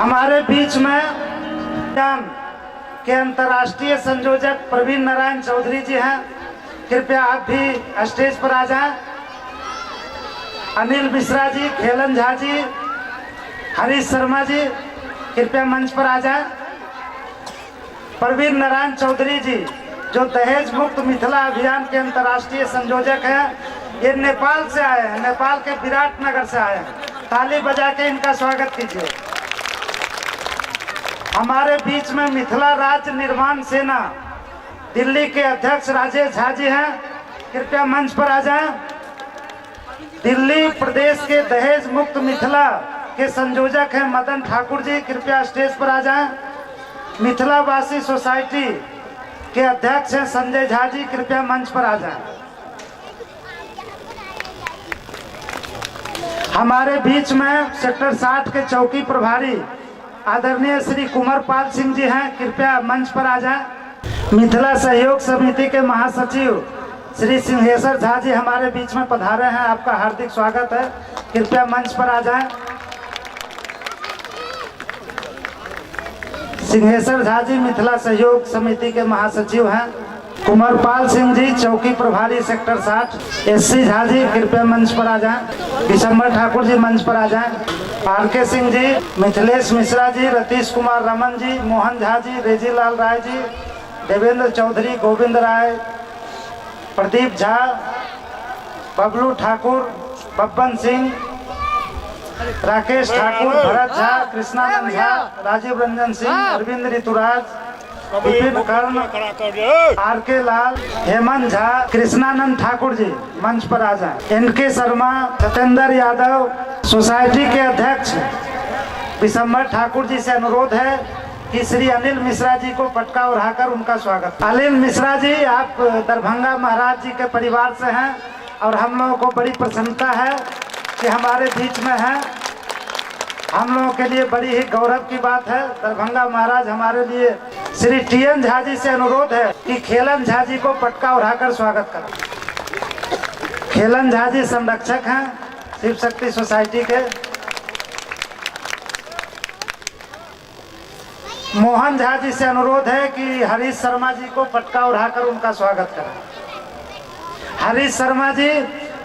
हमारे बीच में के अंतर्राष्ट्रीय संयोजक प्रवीण नारायण चौधरी जी हैं। कृपया आप भी स्टेज पर आ जाएं। अनिल मिश्रा जी, खेलन झा जी, हरीश शर्मा जी कृपया मंच पर आ जाएं। प्रवीण नारायण चौधरी जी जो दहेज मुक्त मिथिला अभियान के अंतर्राष्ट्रीय संयोजक हैं, ये नेपाल से आए हैं, नेपाल के विराटनगर से आए हैं। ताली बजा के इनका स्वागत कीजिए। हमारे बीच में मिथिला राज्य निर्माण सेना दिल्ली के अध्यक्ष राजेश झा जी हैं, कृपया मंच पर आ जाएं। दिल्ली प्रदेश के दहेज मुक्त मिथिला के संयोजक हैं मदन ठाकुर जी, कृपया स्टेज पर आ जाएं। मिथिलावासी सोसाइटी के अध्यक्ष हैं संजय झा जी, कृपया मंच पर आ जाएं। हमारे बीच में सेक्टर 60 के चौकी प्रभारी आदरणीय श्री कुंवरपाल सिंह जी हैं, कृपया मंच पर आ जाएं। मिथिला सहयोग समिति के महासचिव श्री सिंहेश्वर झा जी हमारे बीच में पधारे हैं, आपका हार्दिक स्वागत है, कृपया मंच पर आ जाएं। सिंहेश्वर झा जी मिथिला सहयोग समिति के महासचिव हैं। कुंवरपाल सिंह जी चौकी प्रभारी सेक्टर 60। एससी झा जी कृपया मंच पर आ जाएं। दिसंबर ठाकुर जी मंच पर आ जाएं। आरके सिंह जी, मिथिलेश मिश्रा जी, रतीश कुमार रमन जी, मोहन झा जी, रेजीलाल राय जी, देवेंद्र चौधरी, गोविंद राय, प्रदीप झा, बबलू ठाकुर, बब्बन सिंह, राकेश ठाकुर, भरत झा, कृष्णानंद झा, राजीव रंजन सिंह, अरविंद ऋतुराज, विपिन कर्ण, आरके लाल, हेमंत झा, कृष्णानंद ठाकुर जी मंच पर आ जाएं। एनके शर्मा, सत्येंद्र यादव, सोसाइटी के अध्यक्ष दिसंबर ठाकुर जी से अनुरोध है कि श्री अनिल मिश्रा जी को पटका उड़ाकर उनका स्वागत। अनिल मिश्रा जी आप दरभंगा महाराज जी के परिवार से हैं और हम लोगों को बड़ी प्रसन्नता है कि हमारे बीच में हैं। हम लोगों के लिए बड़ी ही गौरव की बात है। दरभंगा महाराज हमारे लिए श्री टीएन झा जी से अनुरोध है कि खेलन झा जी को पटका उड़ाकर स्वागत करें। खेलन झा जी संरक्षक हैं शिव शक्ति सोसाइटी के। मोहन झा जी से अनुरोध है कि हरीश शर्मा जी को पटका उड़ाकर उनका स्वागत करें। हरीश शर्मा जी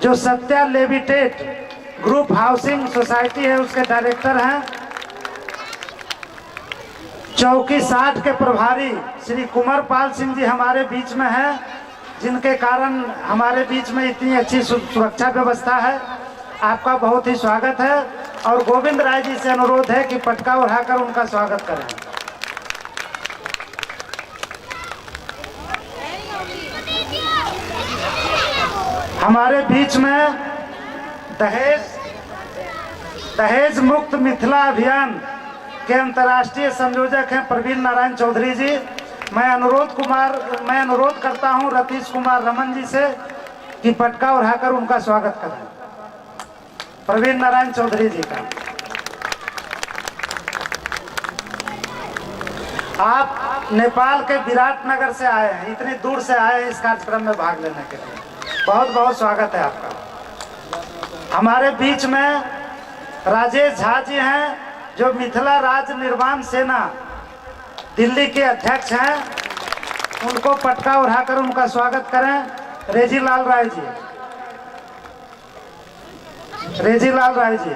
जो Satya levitate group housing society है उसके डायरेक्टर हैं। चौकी 60 के प्रभारी श्री कुंवरपाल सिंह जी हमारे बीच में हैं, जिनके कारण हमारे बीच में इतनी अच्छी सुरक्षा व्यवस्था है। आपका बहुत ही स्वागत है और गोविंद राय जी से अनुरोध है कि पटका उड़ाकर उनका स्वागत करें। हमारे बीच में दहेज मुक्त मिथिला अभियान के अंतर्राष्ट्रीय संयोजक हैं प्रवीण नारायण चौधरी जी। मैं अनुरोध करता हूं रतीश कुमार रमन जी से कि पटका उड़ाकर उनका स्वागत करें। प्रवीण नारायण चौधरी जी का। आप नेपाल के विराटनगर से आए हैं, इतनी दूर से आए हैं इस कार्यक्रम में भाग लेने के लिए, बहुत बहुत स्वागत है आपका। हमारे बीच में राजेश झा जी हैं जो मिथिला राज्य निर्माण सेना दिल्ली के अध्यक्ष हैं, उनको पटका उड़ाकर उनका स्वागत करें। रेजीलाल राय जी, रेजीलाल राय जी।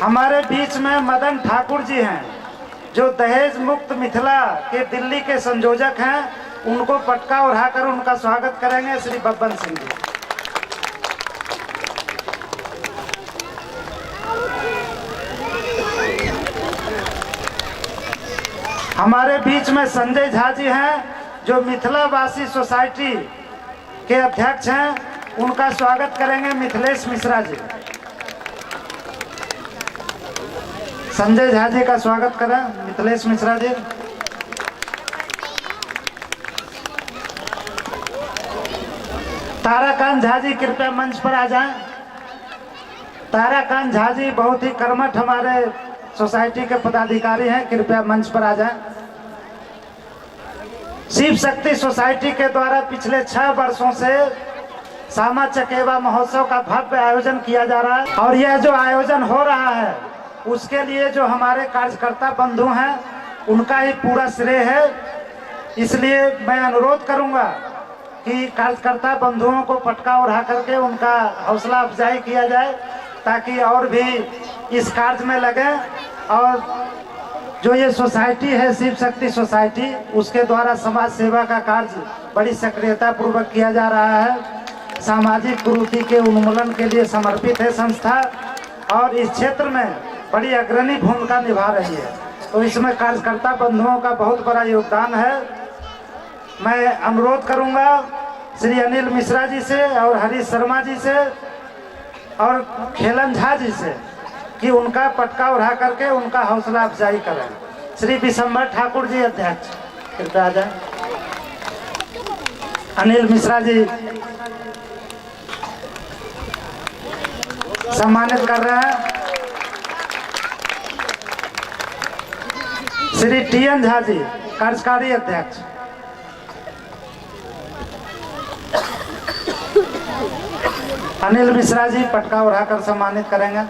हमारे बीच में मदन ठाकुर जी हैं जो दहेज मुक्त मिथिला के दिल्ली के संयोजक हैं, उनको पटका उड़ाकर उनका स्वागत करेंगे श्री बब्बन सिंह जी। हमारे बीच में संजय झा जी हैं जो मिथिलावासी सोसाइटी के अध्यक्ष हैं, उनका स्वागत करेंगे मिथिलेश मिश्रा जी। संजय झा जी का स्वागत करें मिथिलेश मिश्रा जी। ताराकांत झा जी कृपया मंच पर आ जाएं। ताराकांत झा जी बहुत ही कर्मठ हमारे सोसाइटी के पदाधिकारी हैं, कृपया मंच पर आ जाएं। शिव शक्ति सोसाइटी के द्वारा पिछले 6 वर्षों से सामा चकेवा महोत्सव का भव्य आयोजन किया जा रहा है। और यह जो आयोजन हो रहा है उसके लिए जो हमारे कार्यकर्ता बंधु हैं उनका ही पूरा श्रेय है। इसलिए मैं अनुरोध करूंगा कि कार्यकर्ता बंधुओं को पटका उड़ा करके उनका हौसला अफजाई किया जाए ताकि और भी इस कार्य में लगे। और जो ये सोसाइटी है शिव शक्ति सोसाइटी, उसके द्वारा समाज सेवा का कार्य बड़ी सक्रियता पूर्वक किया जा रहा है। सामाजिक कुरीति के उन्मूलन के लिए समर्पित है संस्था और इस क्षेत्र में बड़ी अग्रणी भूमिका निभा रही है। तो इसमें कार्यकर्ता बंधुओं का बहुत बड़ा योगदान है। मैं अनुरोध करूंगा श्री अनिल मिश्रा जी से और हरीश शर्मा जी से और खेलन झा जी से कि उनका पटका उड़ा करके उनका हौसला अफजाई करें। श्री विशंबर ठाकुर जी अध्यक्ष कृपया आ जाए। अनिल मिश्रा जी सम्मानित कर रहे हैं। श्री टीएन झा जी कार्यकारी अध्यक्ष। अनिल मिश्रा जी पटका उड़ाकर सम्मानित करेंगे।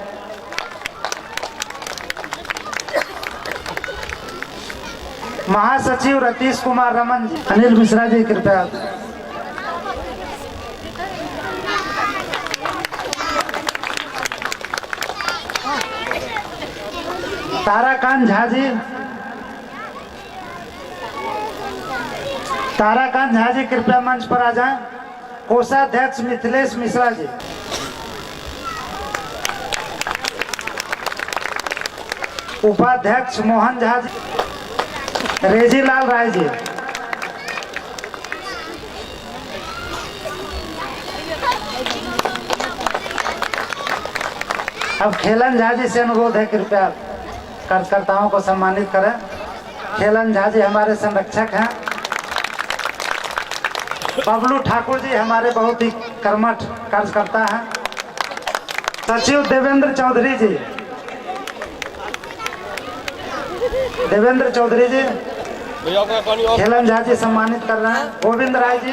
महासचिव रतीश कुमार रमन जी। अनिल मिश्रा जी कृपया। ताराकांत झा जी। ताराकांत झा जी कृपया मंच पर आ जाएं। कोषाध्यक्ष मिथिलेश मिश्रा जी। उपाध्यक्ष मोहन झा जी। रेजीलाल राय जी। अब खेलन झा जी से अनुरोध है कृपया कार्यकर्ताओं को सम्मानित करें। खेलन झा जी हमारे संरक्षक हैं। बबलू ठाकुर जी हमारे बहुत ही कर्मठ कार्यकर्ता हैं। सचिव देवेंद्र चौधरी जी। देवेंद्र चौधरी जी। खेलन झा जी सम्मानित कर रहे हैं। गोविंद राय जी।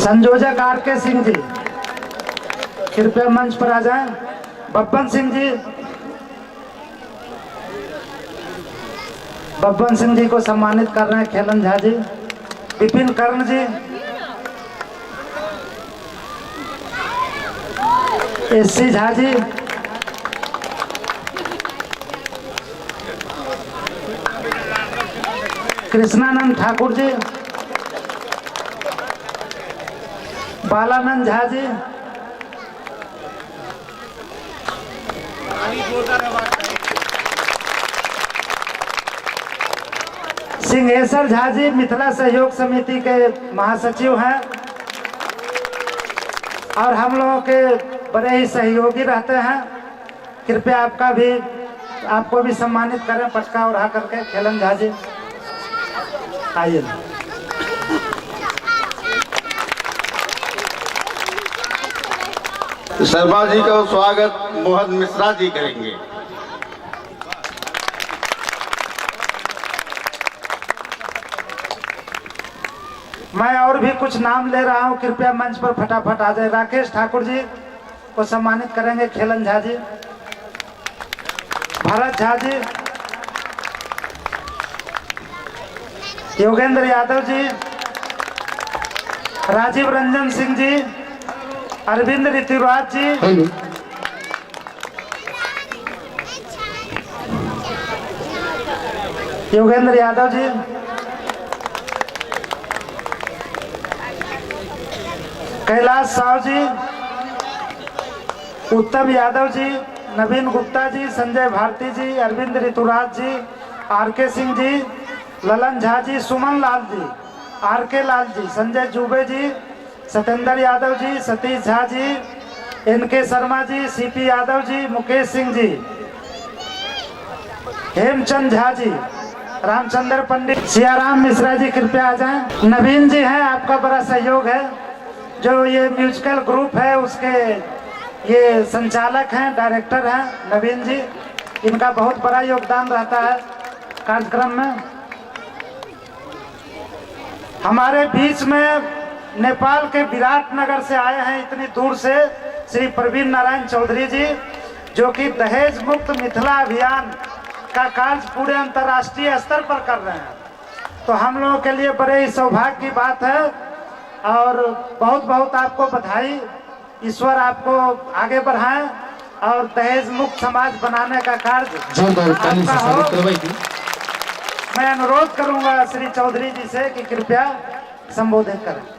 संयोजक आर.के. सिंह जी कृपया मंच पर आ जाएं। बब्बन सिंह जी। बब्बन सिंह जी को सम्मानित कर रहे हैं खेलन झा जी। विपिन कर्ण जी। एस.सी. झा जी। कृष्णानंद ठाकुर जी। बालानंद झा जी। सिंहेश्वर झा जी मिथिला सहयोग समिति के महासचिव हैं और हम लोगों के बड़े ही सहयोगी रहते हैं। कृपया आपको भी सम्मानित करें पटका उड़ा करके। खेलन झा जी आइए। शर्मा जी का स्वागत मोहन मिश्रा जी करेंगे। मैं और भी कुछ नाम ले रहा हूं, कृपया मंच पर फटाफट आ जाए। राकेश ठाकुर जी को सम्मानित करेंगे खेलन झा जी। भरत झा जी। योगेंद्र यादव जी। राजीव रंजन सिंह जी। अरविंद ऋतुराज जी। योगेंद्र यादव जी। कैलाश साव जी। उत्तम यादव जी। नवीन गुप्ता जी। संजय भारती जी। अरविंद ऋतुराज जी। आर.के. सिंह जी। ललन झा जी। सुमन लाल जी। आर.के. लाल जी। संजय जुबे जी। सत्येंद्र यादव जी। सतीश झा जी। एन.के. शर्मा जी। सी.पी. यादव जी। मुकेश सिंह जी। हेमचंद झा जी। रामचंद्र पंडित। सियाराम मिश्रा जी कृपया आ जाएं। नवीन जी हैं, आपका बड़ा सहयोग है। जो ये म्यूजिकल ग्रुप है उसके ये संचालक हैं, डायरेक्टर हैं नवीन जी। इनका बहुत बड़ा योगदान रहता है कार्यक्रम में। हमारे बीच में नेपाल के विराटनगर से आए हैं इतनी दूर से श्री प्रवीण नारायण चौधरी जी, जो कि दहेज मुक्त मिथिला अभियान का कार्य पूरे अंतर्राष्ट्रीय स्तर पर कर रहे हैं। तो हम लोगों के लिए बड़े ही सौभाग्य की बात है और बहुत बहुत आपको बधाई। ईश्वर आपको आगे बढ़ाए और दहेज मुक्त समाज बनाने का कार्य आपका हो। मैं अनुरोध करूंगा श्री चौधरी जी से कि कृपया संबोधित करें।